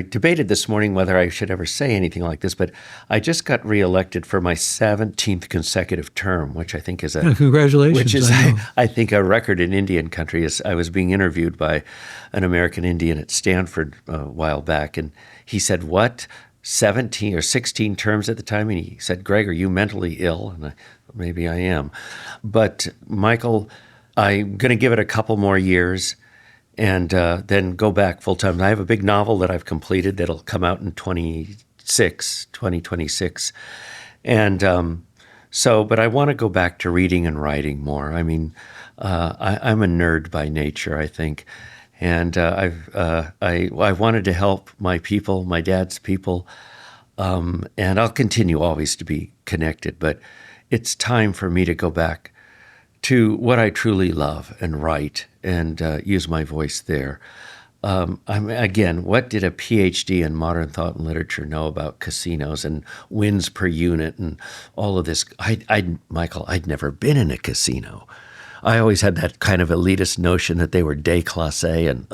debated this morning whether I should ever say anything like this, but I just got reelected for my 17th consecutive term, which I think is congratulations. Which is, I think, a record in Indian country. I was being interviewed by an American Indian at Stanford a while back, and he said, "What? 17 or 16 terms at the time?" And he said, "Greg, are you mentally ill?" And maybe I am, but Michael, I'm going to give it a couple more years. And then go back full time. I have a big novel that I've completed that'll come out in 2026. And but I want to go back to reading and writing more. I mean, I'm a nerd by nature, I think. And I wanted to help my people, my dad's people, And I'll continue always to be connected, but it's time for me to go back to what I truly love and write and use my voice there. Again, what did a PhD in modern thought and literature know about casinos and wins per unit and all of this? Michael, I'd never been in a casino. I always had that kind of elitist notion that they were déclassé and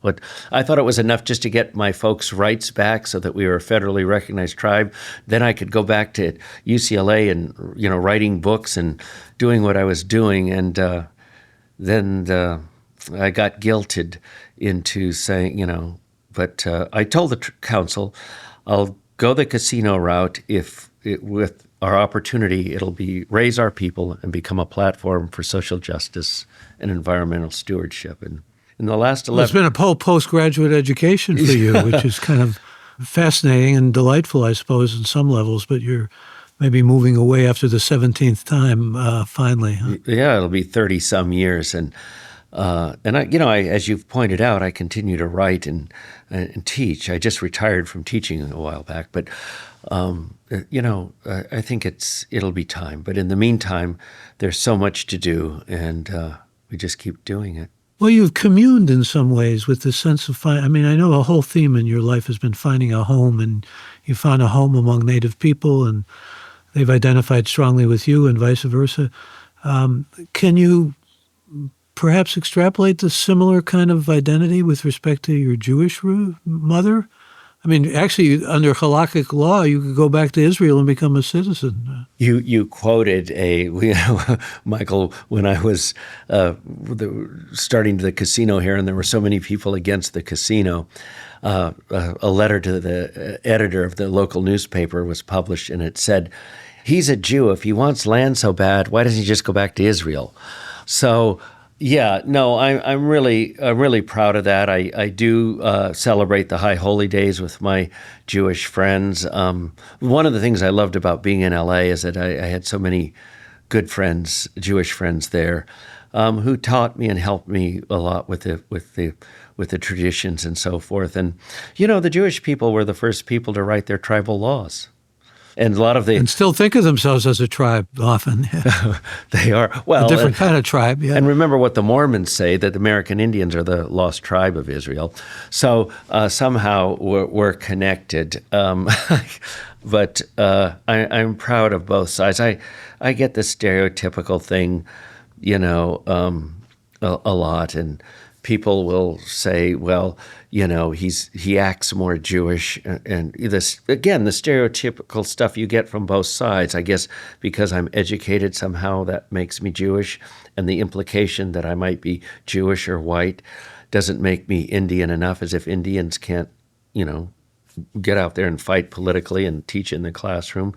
what I thought it was enough just to get my folks' rights back so that we were a federally recognized tribe. Then I could go back to UCLA and writing books and doing what I was doing, and then I got guilted into saying, but I told the council, I'll go the casino route with our opportunity, it'll be raise our people and become a platform for social justice and environmental stewardship. And in the last 11... Well, it's been a whole postgraduate education for you, which is kind of fascinating and delightful, I suppose, in some levels, but you're maybe moving away after the 17th time, finally. Huh? Yeah, it'll be 30-some years. And I, as you've pointed out, I continue to write and teach. I just retired from teaching a while back, but I think it'll be time. But in the meantime, there's so much to do, and we just keep doing it. Well, you've communed in some ways with this sense of I know a whole theme in your life has been finding a home, and you found a home among Native people, and they've identified strongly with you, and vice versa. Can you perhaps extrapolate the similar kind of identity with respect to your Jewish mother? I mean, actually, under halakhic law, you could go back to Israel and become a citizen. You quoted Michael, when I was starting the casino here, and there were so many people against the casino, a letter to the editor of the local newspaper was published, and it said, "He's a Jew. If he wants land so bad, why doesn't he just go back to Israel?" So, yeah, no, I'm really proud of that. I do celebrate the High Holy Days with my Jewish friends. One of the things I loved about being in LA is that I had so many good friends, Jewish friends there, who taught me and helped me a lot with the traditions and so forth. And the Jewish people were the first people to write their tribal laws. And a lot of and still think of themselves as a tribe often. They are. Well, a different kind of tribe, yeah. And remember what the Mormons say, that the American Indians are the lost tribe of Israel. So somehow we're connected. But I'm proud of both sides. I get the stereotypical thing, a lot, and people will say, well, he acts more Jewish, and this, again, the stereotypical stuff you get from both sides. I guess because I'm educated, somehow that makes me Jewish, and the implication that I might be Jewish or white doesn't make me Indian enough, as if Indians can't, get out there and fight politically and teach in the classroom.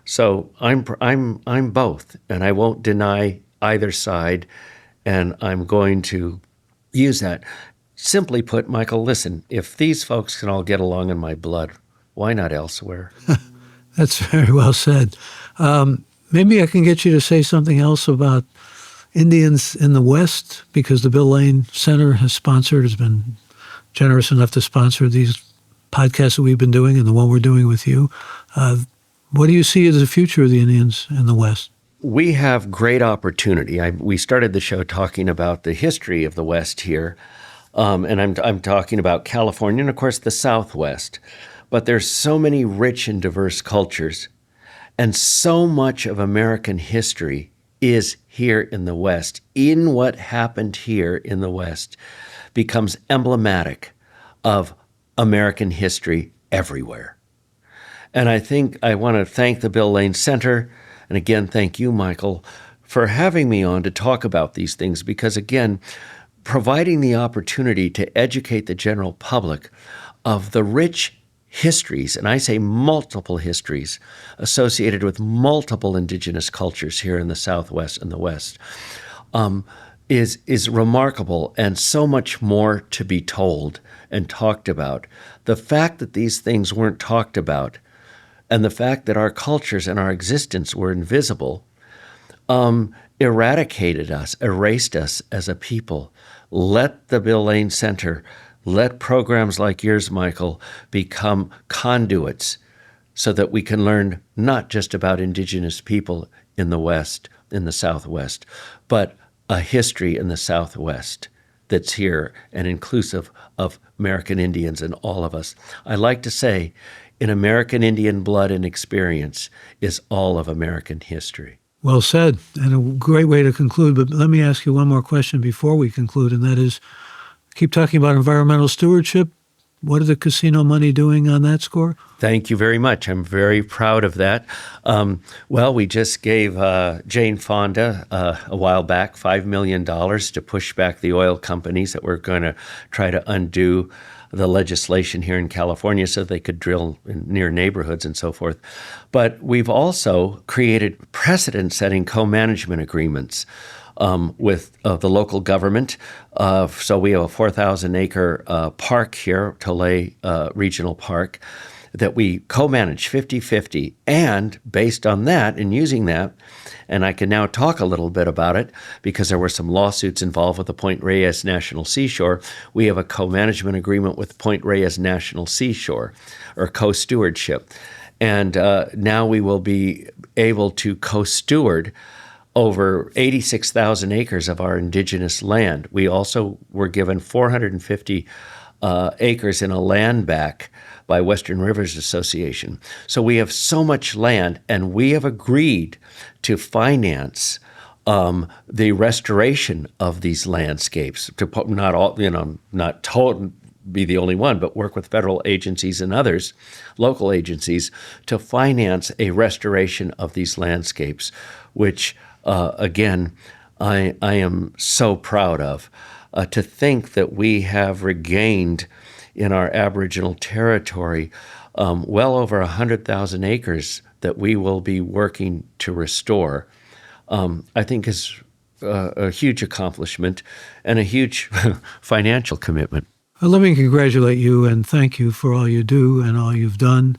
So I'm both, and I won't deny either side, and I'm going to use that. Simply put, Michael, listen, if these folks can all get along in my blood, why not elsewhere? That's very well said. Maybe I can get you to say something else about Indians in the West, because the Bill Lane Center has been generous enough to sponsor these podcasts that we've been doing and the one we're doing with you. What do you see as the future of the Indians in the West? We have great opportunity. We started the show talking about the history of the West here, and I'm talking about California and, of course, the Southwest. But there's so many rich and diverse cultures, and so much of American history is here in the West. In what happened here in the West becomes emblematic of American history everywhere. And I think I want to thank the Bill Lane Center. And again, thank you, Michael, for having me on to talk about these things, because again, providing the opportunity to educate the general public of the rich histories, and I say multiple histories, associated with multiple indigenous cultures here in the Southwest and the West, is remarkable, and so much more to be told and talked about. The fact that these things weren't talked about, and the fact that our cultures and our existence were invisible, eradicated us, erased us as a people. Let the Bill Lane Center, let programs like yours, Michael, become conduits so that we can learn not just about indigenous people in the West, in the Southwest, but a history in the Southwest that's here and inclusive of American Indians and all of us. I like to say, in American Indian blood and experience is all of American history. Well said, and a great way to conclude. But let me ask you one more question before we conclude, and that is, keep talking about environmental stewardship. What are the casino money doing on that score? Thank you very much. I'm very proud of that. Well, we just gave Jane Fonda a while back $5 million to push back the oil companies that were going to try to undo the legislation here in California so they could drill in near neighborhoods and so forth. But we've also created precedent-setting co-management agreements with the local government. So we have a 4,000-acre park here, Tolay Regional Park, that we co-manage 50-50. And based on that and using that, and I can now talk a little bit about it because there were some lawsuits involved with the Point Reyes National Seashore, we have a co-management agreement with Point Reyes National Seashore, or co-stewardship. And now we will be able to co-steward over 86,000 acres of our indigenous land. We also were given 450 acres in a land back by Western Rivers Association. So we have so much land, and we have agreed to finance the restoration of these landscapes. To not all, not total, be the only one, but work with federal agencies and others, local agencies, to finance a restoration of these landscapes, which again, I am so proud of. To think that we have regained in our Aboriginal territory well over 100,000 acres that we will be working to restore, I think is a huge accomplishment and a huge financial commitment. Well, let me congratulate you and thank you for all you do and all you've done.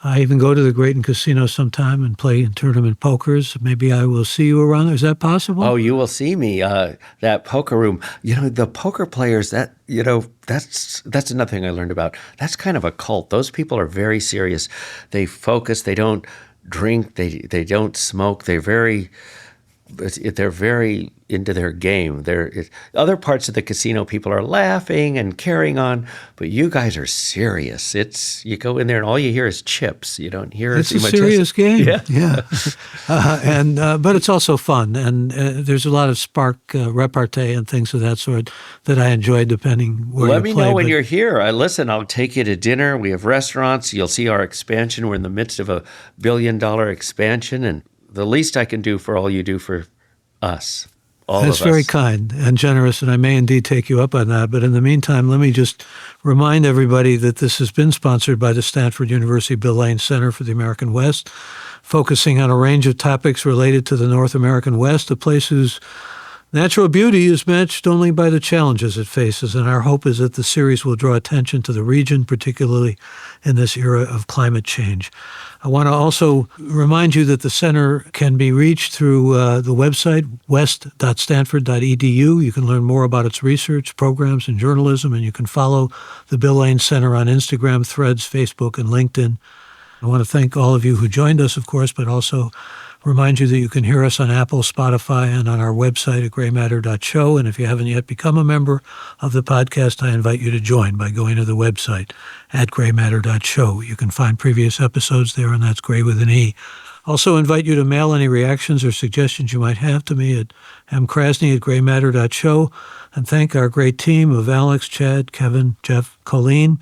I even go to the Grayton Casino sometime and play in tournament pokers. Maybe I will see you around there. Is that possible? Oh, you will see me. That poker room, the poker players, that's another thing I learned about. That's kind of a cult. Those people are very serious. They focus. They don't drink. They don't smoke. They're very into their game. Other parts of the casino, people are laughing and carrying on, but you guys are serious. You go in there and all you hear is chips. You don't hear it's too a much. Serious game. Yeah. But it's also fun, and there's a lot of spark repartee and things of that sort that I enjoy, depending where you play. Let me know when you're here. I'll take you to dinner. We have restaurants. You'll see our expansion. We're in the midst of a $1 billion expansion, and the least I can do for all you do for us. That's very kind and generous, and I may indeed take you up on that. But in the meantime, let me just remind everybody that this has been sponsored by the Stanford University Bill Lane Center for the American West, focusing on a range of topics related to the North American West, a place whose natural beauty is matched only by the challenges it faces. And our hope is that the series will draw attention to the region, particularly in this era of climate change. I want to also remind you that the center can be reached through the website, west.stanford.edu. You can learn more about its research, programs, and journalism, and you can follow the Bill Lane Center on Instagram, Threads, Facebook, and LinkedIn. I want to thank all of you who joined us, of course, but also remind you that you can hear us on Apple, Spotify, and on our website at graymatter.show. And if you haven't yet become a member of the podcast, I invite you to join by going to the website at graymatter.show. You can find previous episodes there, and that's Gray with an E. Also invite you to mail any reactions or suggestions you might have to me at mkrasny@graymatter.show. And thank our great team of Alex, Chad, Kevin, Jeff, Colleen.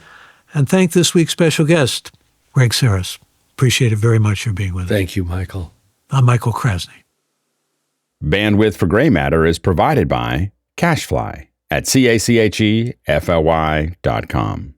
And thank this week's special guest, Greg Sarris. Appreciate it very much for being with us. Thank you, Michael. I'm Michael Krasny. Bandwidth for Gray Matter is provided by CashFly at CACHEFLY.com.